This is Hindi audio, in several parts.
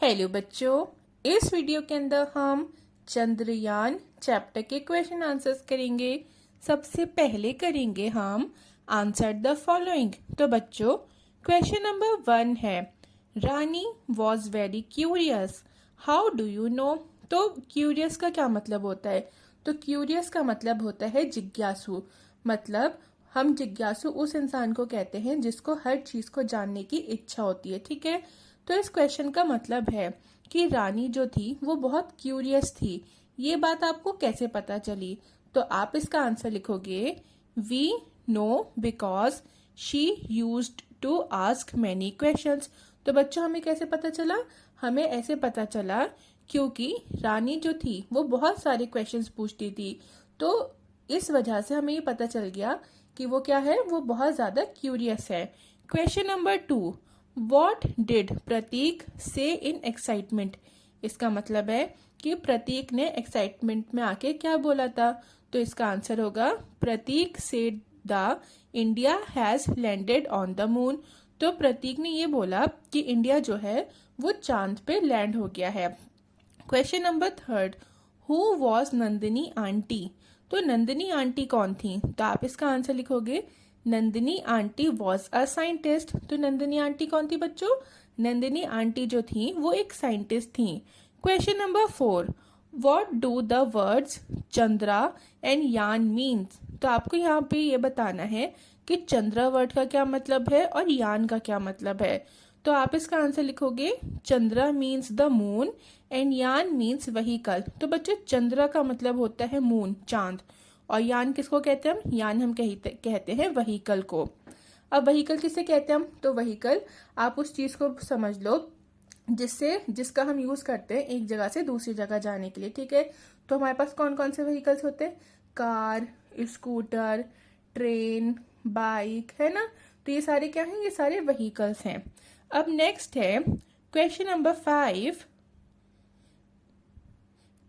हेलो बच्चों, इस वीडियो के अंदर हम चंद्रयान चैप्टर के क्वेश्चन आंसर्स करेंगे। सबसे पहले करेंगे हम आंसर द फॉलोइंग। तो बच्चों, क्वेश्चन नंबर 1 है, Rani was very curious, how do you know. तो क्यूरियस का क्या मतलब होता है? तो क्यूरियस का मतलब होता है जिज्ञासु। मतलब हम जिज्ञासु उस इंसान को कहते हैं जिसको हर चीज को जानने की इच्छा होती है। ठीक है, तो इस क्वेश्चन का मतलब है कि रानी जो थी वो बहुत क्यूरियस थी। ये बात आपको कैसे पता चली? तो आप इसका आंसर लिखोगे, we know because she used to ask many questions. तो बच्चों, हमें कैसे पता चला? हमें ऐसे पता चला क्योंकि रानी जो थी वो बहुत सारे क्वेश्चंस पूछती थी। तो इस वजह से हमें ये पता चल गया कि वो क्या है, वो बहुत ज्यादा क्यूरियस है। क्वेश्चन नंबर 2, वॉट डिड प्रतीक से इन एक्साइटमेंट। इसका मतलब है कि प्रतीक ने एक्साइटमेंट में आके क्या बोला था? तो इसका आंसर होगा, प्रतीक से the India has landed on the moon. तो प्रतीक ने ये बोला कि इंडिया जो है वो चांद पे लैंड हो गया है। Question number 3, who was Nandini aunty. तो नंदिनी आंटी कौन थी? तो आप इसका आंसर लिखोगे, Nandini aunty was a scientist. तो नंदिनी आंटी कौन थी बच्चों? नंदिनी आंटी जो थी वो एक साइंटिस्ट थी। Question number 4, what do the words Chandra and यान मीन्स। तो आपको यहाँ पे ये बताना है कि चंद्रा वर्ड का क्या मतलब है और यान का क्या मतलब है। तो आप इसका आंसर लिखोगे, Chandra means the moon and यान मीन्स व्हीकल। तो बच्चों, चंद्रा का मतलब होता है मून, चांद, और यान किसको कहते हैं? हम यान हम कहते हैं व्हीकल को। अब व्हीकल किसे कहते हैं हम? तो व्हीकल आप उस चीज को समझ लो जिसका हम यूज करते हैं एक जगह से दूसरी जगह जाने के लिए। ठीक है, तो हमारे पास कौन कौन से व्हीकल्स होते हैं? कार, स्कूटर, ट्रेन, बाइक, है ना। तो ये सारे क्या हैं? ये सारे व्हीकल्स हैं। अब नेक्स्ट है question number 5,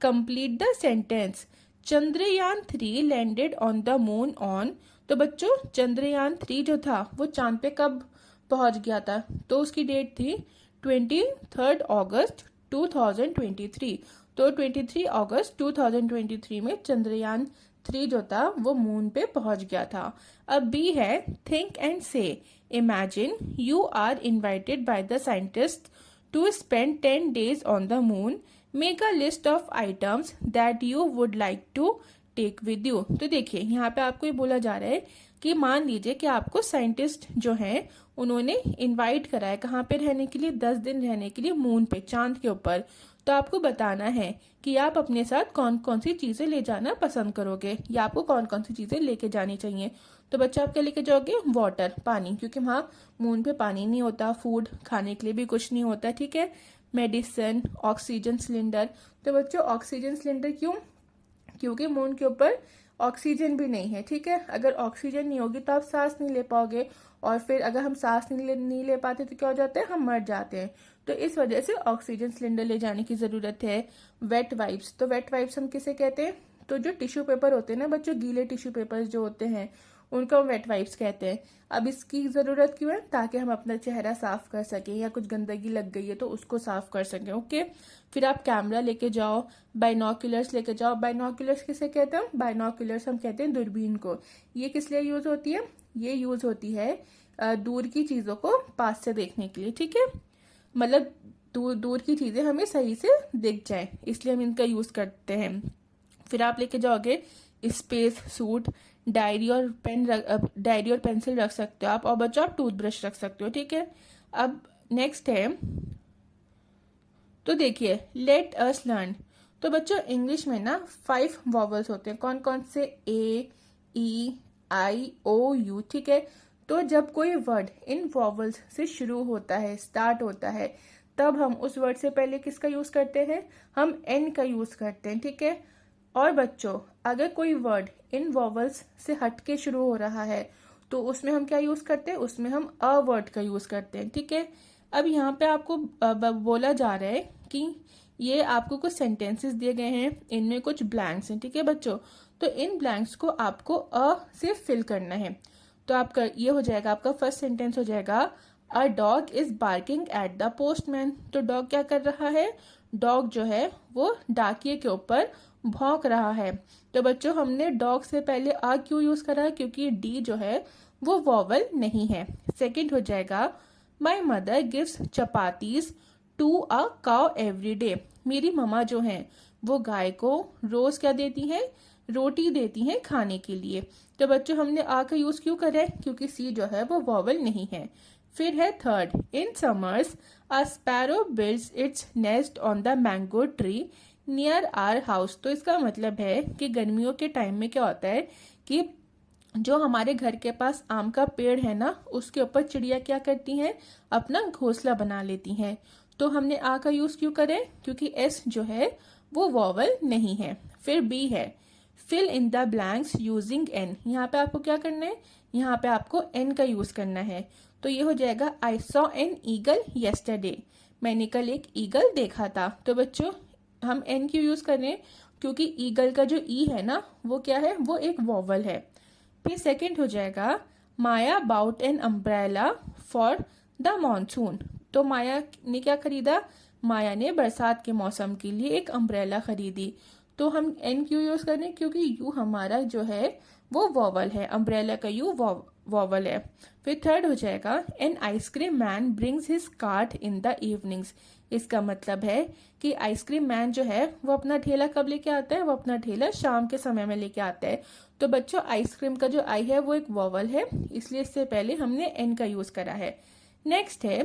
complete the sentence, Chandrayaan 3 landed on the moon on. तो बच्चों, चंद्रयान 3 जो था वो चांद पे कब पहुंच गया था? तो उसकी डेट थी 23 अगस्त 2023। तो 23 अगस्त 2023 में चंद्रयान 3 जो था वो मून पे पहुंच गया था। अब बी है, think and say, imagine you are invited by the scientist to spend 10 days on the moon, make a list of items that you would like to take with you। तो देखिए, यहाँ पे आपको ये बोला जा रहा है कि मान लीजिए कि आपको साइंटिस्ट जो हैं उन्होंने इनवाइट करा है कहाँ पे रहने के लिए? 10 दिन रहने के लिए मून पे, चांद के ऊपर। तो आपको बताना है कि आप अपने साथ कौन कौन सी चीजें ले जाना पसंद करोगे या आपको कौन कौन सी चीजें लेके जानी चाहिए। तो बच्चा, आप क्या लेके जाओगे? वाटर, पानी, क्योंकि वहाँ मून पे पानी नहीं होता, फूड खाने के लिए भी कुछ नहीं होता। ठीक है, मेडिसिन, ऑक्सीजन सिलेंडर। तो बच्चों, ऑक्सीजन सिलेंडर क्यों? क्योंकि मून के ऊपर ऑक्सीजन भी नहीं है। ठीक है, अगर ऑक्सीजन नहीं होगी तो आप सांस नहीं ले पाओगे, और फिर अगर हम सांस नहीं ले पाते तो क्या हो जाता है? हम मर जाते हैं। तो इस वजह से ऑक्सीजन सिलेंडर ले जाने की जरूरत है। वेट वाइप्स, तो वेट वाइप्स हम किसे कहते हैं? तो जो टिश्यू पेपर होते हैं ना बच्चों, गीले टिश्यू पेपर जो होते हैं उनको हम वेट वाइप्स कहते हैं। अब इसकी जरूरत क्यों है? ताकि हम अपना चेहरा साफ कर सकें या कुछ गंदगी लग गई है तो उसको साफ कर सकें। ओके, फिर आप कैमरा लेके जाओ, बाइनोक्यूलर्स लेके जाओ। बाइनोक्यूलर्स किसे कहते हैं? बाइनोक्यूलर्स हम कहते हैं दूरबीन को। ये किस लिए यूज होती है? ये यूज होती है दूर की चीजों को पास से देखने के लिए। ठीक है, मतलब दूर दूर की चीजें हमें सही से दिख जाए, इसलिए हम इनका यूज करते हैं। फिर आप लेके जाओगे स्पेस सूट, डायरी और डायरी और पेंसिल रख सकते हो आप, और बच्चों आप टूथब्रश रख सकते हो। ठीक है, अब नेक्स्ट है, तो देखिए, लेट अस लर्न। तो बच्चों, इंग्लिश में ना 5 वॉवल्स होते हैं। कौन कौन से? ए, ई, आई, ओ, यू। ठीक है, तो जब कोई वर्ड इन वॉवल्स से शुरू होता है, स्टार्ट होता है, तब हम उस वर्ड से पहले किसका यूज करते हैं? हम एन का यूज करते हैं। ठीक है, और बच्चों, अगर कोई वर्ड इन वॉवल्स से हटके शुरू हो रहा है तो उसमें हम क्या यूज करते हैं? उसमें हम अ वर्ड का यूज करते हैं। ठीक है, अब यहाँ पे आपको बोला जा रहा है कि ये आपको कुछ सेंटेंसेस दिए गए हैं, इनमें कुछ ब्लैंक्स हैं। ठीक है बच्चों, तो इन ब्लैंक्स को आपको अ से फिल करना है। तो आपका ये हो जाएगा, आपका फर्स्ट सेंटेंस हो जाएगा, a dog is barking at the postman. तो डॉग क्या कर रहा है, डॉग जो है वो डाकिये के ऊपर भौंक रहा है। तो बच्चों हमने डॉग से पहले आ क्यों यूज करा है, क्योंकि डी जो है वो वॉवल नहीं है। सेकंड हो जाएगा my mother gives chapatis to a cow every day. मेरी ममा जो है वो गाय को रोज क्या देती हैं, रोटी देती हैं खाने के लिए। तो बच्चों हमने आ का यूज क्यों करा है, क्योंकि सी जो है वो वॉवल नहीं है। फिर है third, in summers a sparrow builds its nest on the mango tree near our house. तो इसका मतलब है कि गर्मियों के टाइम में क्या होता है कि जो हमारे घर के पास आम का पेड़ है ना, उसके ऊपर चिड़िया क्या करती हैं, अपना घोंसला बना लेती हैं। तो हमने आ का यूज क्यों करें, क्योंकि एस जो है वो वॉवल नहीं है। फिर बी है fill in the blanks using an. यहाँ पे आपको क्या करना है, यहाँ पे आपको एन का यूज करना है। तो ये हो जाएगा I saw an eagle yesterday. मैंने कल एक ईगल देखा था। तो बच्चों हम एन क्यों यूज कर रहे हैं, क्योंकि ईगल का जो ई है ना वो क्या है, वो एक वॉवल है। फिर सेकंड हो जाएगा Maya bought an umbrella for the monsoon. तो माया ने क्या खरीदा, माया ने बरसात के मौसम के लिए एक अम्ब्रेला खरीदी। तो हम एन क्यों यूज कर रहे हैं, क्योंकि यू हमारा जो है वो वॉवल है, अम्ब्रेला का यू वॉवल है। फिर थर्ड हो जाएगा an ice cream man brings his cart in the evenings. इसका मतलब है कि आइसक्रीम मैन जो है वो अपना ठेला कब लेके आता है, वो अपना ठेला शाम के समय में लेके आता है। तो बच्चों आइसक्रीम का जो आई है वो एक वॉवल है, इसलिए इससे पहले हमने एन का यूज करा है। नेक्स्ट है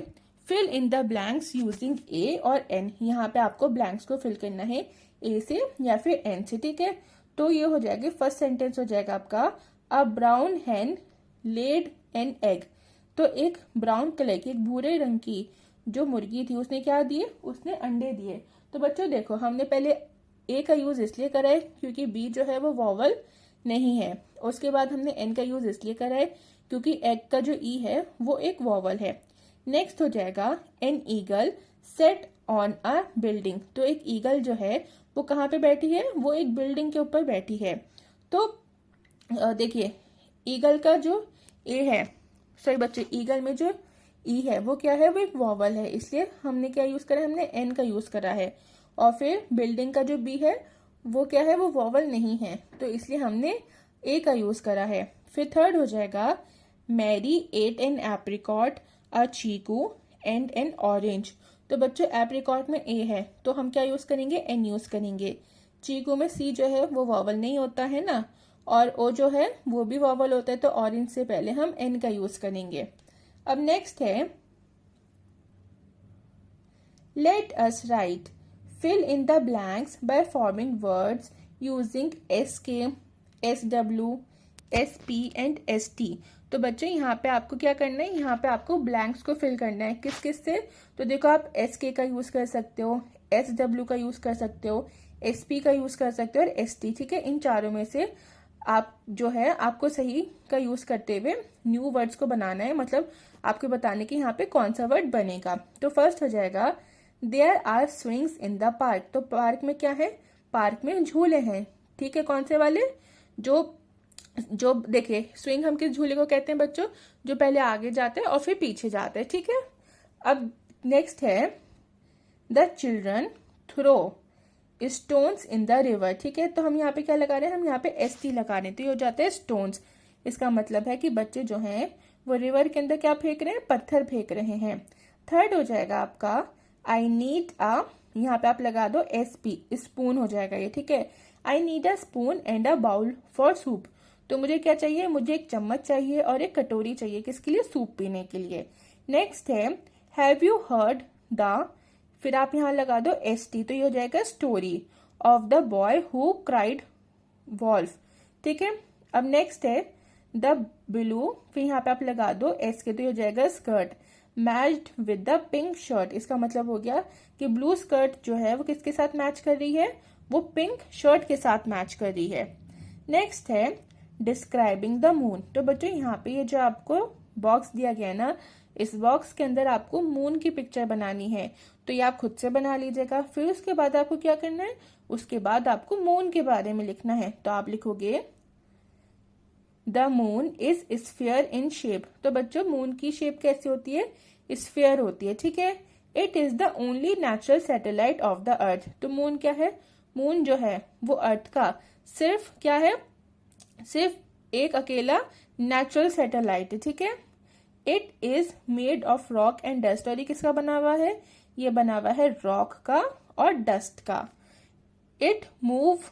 fill in the blanks using a or an. यहाँ पे आपको ब्लैंक्स को फिल करना है ए से या फिर एन से, ठीक है। तो ये हो जाएगा फर्स्ट सेंटेंस हो जाएगा आपका a brown hen laid an egg. तो एक ब्राउन कलर की, एक भूरे रंग की जो मुर्गी थी उसने क्या दिए, उसने अंडे दिए। तो बच्चों देखो हमने पहले ए का यूज इसलिए करा है क्योंकि बी जो है वो वॉवल नहीं है। उसके बाद हमने एन का यूज इसलिए करा है क्योंकि एग का जो ई है वो एक वॉवल है। नेक्स्ट हो जाएगा an eagle set on a building. तो एक ईगल जो है वो कहाँ पे बैठी है, वो एक बिल्डिंग के ऊपर बैठी है। तो देखिए ईगल का जो ए है, सॉरी बच्चे ईगल में जो ई है वो क्या है, वो एक वॉवल है, इसलिए हमने क्या यूज करा है, हमने एन का यूज करा है। और फिर बिल्डिंग का जो बी है वो क्या है, वो वॉवल नहीं है, तो इसलिए हमने ए का यूज करा है। फिर थर्ड हो जाएगा Mary ate an apricot a chikoo and an orange. तो बच्चों एप्रिकॉट में ए है तो हम क्या यूज करेंगे, एन यूज करेंगे। चीकू में सी जो है वो वॉवल नहीं होता है ना, और ओ जो है वो भी वॉवल होता है, तो ऑरेंज से पहले हम एन का यूज करेंगे। अब नेक्स्ट है let us write fill in the blanks by forming words using S K, S W, S P and S T. तो बच्चों यहाँ पे आपको क्या करना है, यहाँ पे आपको ब्लैंक्स को फिल करना है। किस किस से, तो देखो आप एस के का यूज कर सकते हो, एस डब्ल्यू का यूज कर सकते हो, एस पी का यूज कर सकते हो और एस टी, ठीक है। इन चारों में से आप जो है आपको सही का यूज करते हुए न्यू वर्ड्स को बनाना है, मतलब आपको बताने की यहाँ पे कौन सा वर्ड बनेगा। तो फर्स्ट हो जाएगा there are swings in the park. तो पार्क में क्या है, पार्क में झूले हैं, ठीक है। कौन से वाले, जो जो देखिए स्विंग हम किस झूले को कहते हैं बच्चों, जो पहले आगे जाते हैं और फिर पीछे जाते हैं, ठीक है। अब नेक्स्ट है the children throw stones in the river, ठीक है। तो हम यहाँ पे क्या लगा रहे हैं, हम यहाँ पे एस टी लगा रहे हैं, तो ये हो जाता है स्टोन्स। इसका मतलब है कि बच्चे जो हैं वो रिवर के अंदर क्या फेंक रहे हैं, पत्थर फेंक रहे हैं। थर्ड हो जाएगा आपका आई नीड अ, यहाँ पे आप लगा दो एस पी, स्पून हो जाएगा ये, ठीक है। I need a spoon and a bowl for soup. तो मुझे क्या चाहिए, मुझे एक चम्मच चाहिए और एक कटोरी चाहिए, किसके लिए, सूप पीने के लिए। नेक्स्ट है हैव यू हर्ड द, फिर आप यहाँ लगा दो एस टी, तो ये हो जाएगा story of the boy who cried wolf, ठीक है। अब नेक्स्ट है द ब्लू, फिर यहाँ पे आप लगा दो एस के, तो ये हो जाएगा skirt matched with the pink shirt. इसका मतलब हो गया कि ब्लू स्कर्ट जो है वो किसके साथ मैच कर रही है, वो पिंक शर्ट के साथ मैच कर रही है। नेक्स्ट है डिस्क्राइबिंग द मून। तो बच्चों यहाँ पे ये जो आपको बॉक्स दिया गया है ना, इस बॉक्स के अंदर आपको मून की पिक्चर बनानी है, तो ये आप खुद से बना लीजिएगा। फिर उसके बाद आपको क्या करना है, उसके बाद आपको मून के बारे में लिखना है। तो आप लिखोगे the moon is sphere in shape. तो बच्चों मून की शेप कैसी होती है, स्फीयर होती है, ठीक है। It is the only natural satellite of the earth. तो मून क्या है? मून जो है वो अर्थ का सिर्फ क्या है? सिर्फ एक अकेला नेचुरल सैटेलाइट है, ठीक है। It is made of rock and dust. और ये किसका बना हुआ है? ये बना हुआ है रॉक का और डस्ट का। It moves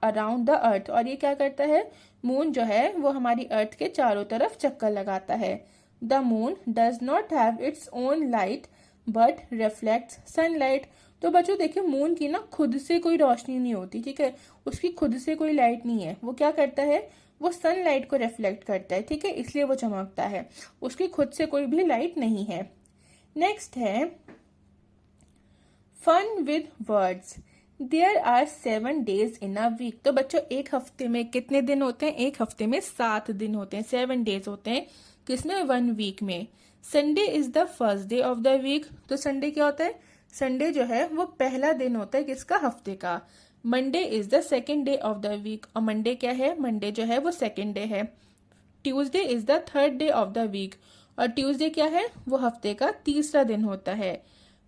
around the earth. और ये क्या करता है? मून जो है वो हमारी अर्थ के चारों तरफ चक्कर लगाता है। The moon does not have its own light but reflects sunlight. तो बच्चों देखिए, मून की ना खुद से कोई रोशनी नहीं होती, ठीक है। उसकी खुद से कोई लाइट नहीं है। वो क्या करता है? वो सनलाइट को रिफ्लेक्ट करता है, ठीक है, इसलिए वो चमकता है। उसकी खुद से कोई भी लाइट नहीं है। नेक्स्ट है fun with words. There are 7 days in a week. तो बच्चों एक हफ्ते में कितने दिन होते हैं? एक हफ्ते में 7 दिन होते हैं, 7 days होते हैं। किसमें? 1 week में। Sunday is the first day of the week. तो संडे क्या होता है? संडे जो है वो पहला दिन होता है किसका? हफ्ते का। Monday is the second day of the week. और मंडे क्या है? मंडे जो है वो सेकेंड डे है। Tuesday is the third day of the week. और ट्यूसडे क्या है? वो हफ्ते का तीसरा दिन होता है।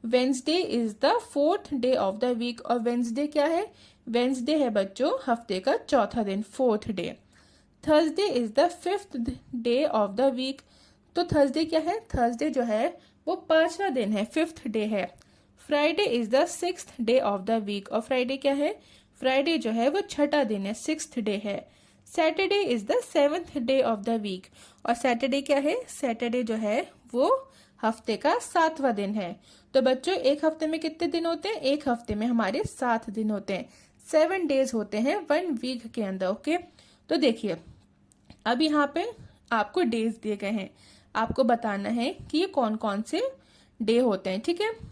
Wednesday is the fourth day of the week. और वेंसडे क्या है? वेंसडे है बच्चों हफ्ते का चौथा दिन, fourth day. Thursday is the fifth day of the week. तो थर्सडे क्या है? थर्सडे जो है वो पांचवा दिन है, फिफ्थ डे है। Friday is the sixth day of the week. और फ्राइडे क्या है? फ्राइडे जो है वो छठा दिन है, सिक्स्थ डे है। Saturday is the seventh day of the week. और सैटरडे क्या है? सैटरडे जो है वो हफ्ते का 7वां दिन है। तो बच्चों एक हफ्ते में कितने दिन होते हैं? एक हफ्ते में हमारे 7 दिन होते हैं। 7 days होते हैं 1 week के अंदर, ओके। तो देखिए अब यहाँ पे आपको डेज दिए गए हैं, आपको बताना है कि ये कौन कौन से डे होते हैं, ठीक है।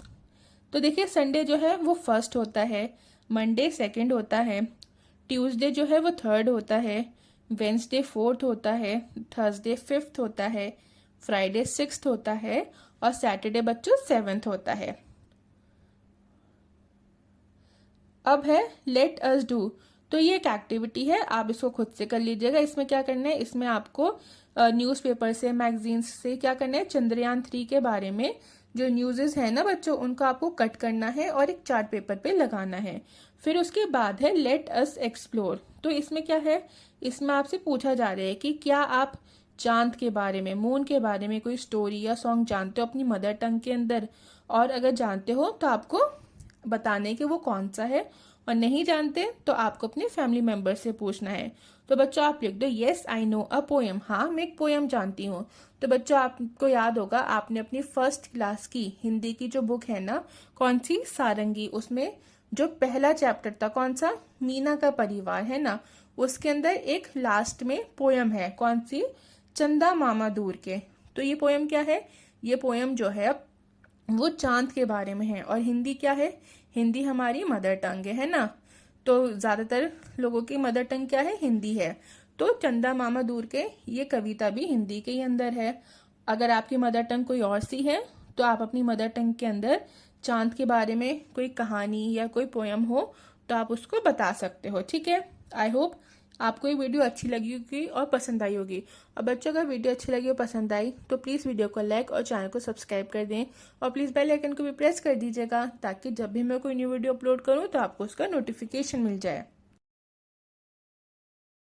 तो देखिए संडे जो है वो फर्स्ट होता है, मंडे सेकंड होता है, ट्यूसडे जो है वो थर्ड होता है, वेंसडे फोर्थ होता है, थर्सडे फिफ्थ होता है, फ्राइडे सिक्स्थ होता है और सैटरडे बच्चों 7th होता है। अब है लेट अस डू। तो ये एक एक्टिविटी है, आप इसको खुद से कर लीजिएगा। इसमें क्या करना है? इसमें आपको न्यूज़पेपर से, मैगजीन्स से क्या करना है? चंद्रयान 3 के बारे में जो न्यूज़ेस है ना बच्चों, उनको आपको कट करना है और एक चार्ट पेपर पे लगाना है। फिर उसके बाद है लेट अस एक्सप्लोर। तो इसमें क्या है? इसमें आपसे पूछा जा रहा है कि क्या आप चांद के बारे में, मून के बारे में कोई स्टोरी या सॉन्ग जानते हो अपनी मदर टंग के अंदर? और अगर जानते हो तो आपको बताने कि वो कौन सा है, और नहीं जानते तो आपको अपने फैमिली मेंबर से पूछना है। तो बच्चों आप लिख दो yes I know a poem. हाँ मैं एक पोएम जानती हूँ। तो बच्चों आपको याद होगा आपने अपनी फर्स्ट क्लास की हिंदी की जो बुक है ना, कौन सी? सारंगी, उसमें जो पहला चैप्टर था कौन सा? मीना का परिवार, है ना। उसके अंदर एक लास्ट में पोएम है, कौन सी? चंदा मामा दूर के। तो ये पोएम क्या है? ये पोएम जो है वो चांद के बारे में है। और हिंदी क्या है? हिंदी हमारी मदर टंग है ना। तो ज्यादातर लोगों की मदर टंग क्या है? हिंदी है। तो चंदा मामा दूर के ये कविता भी हिंदी के ही अंदर है। अगर आपकी मदर टंग कोई और सी है तो आप अपनी मदर टंग के अंदर चांद के बारे में कोई कहानी या कोई पोयम हो तो आप उसको बता सकते हो, ठीक है। आई होप आपको ये वीडियो अच्छी लगी होगी और पसंद आई होगी। और बच्चों अगर वीडियो अच्छी लगी और पसंद आई तो प्लीज़ वीडियो को लाइक और चैनल को सब्सक्राइब कर दें। और प्लीज़ बेल आइकन को भी प्रेस कर दीजिएगा ताकि जब भी मैं कोई न्यू वीडियो अपलोड करूँ तो आपको उसका नोटिफिकेशन मिल जाए।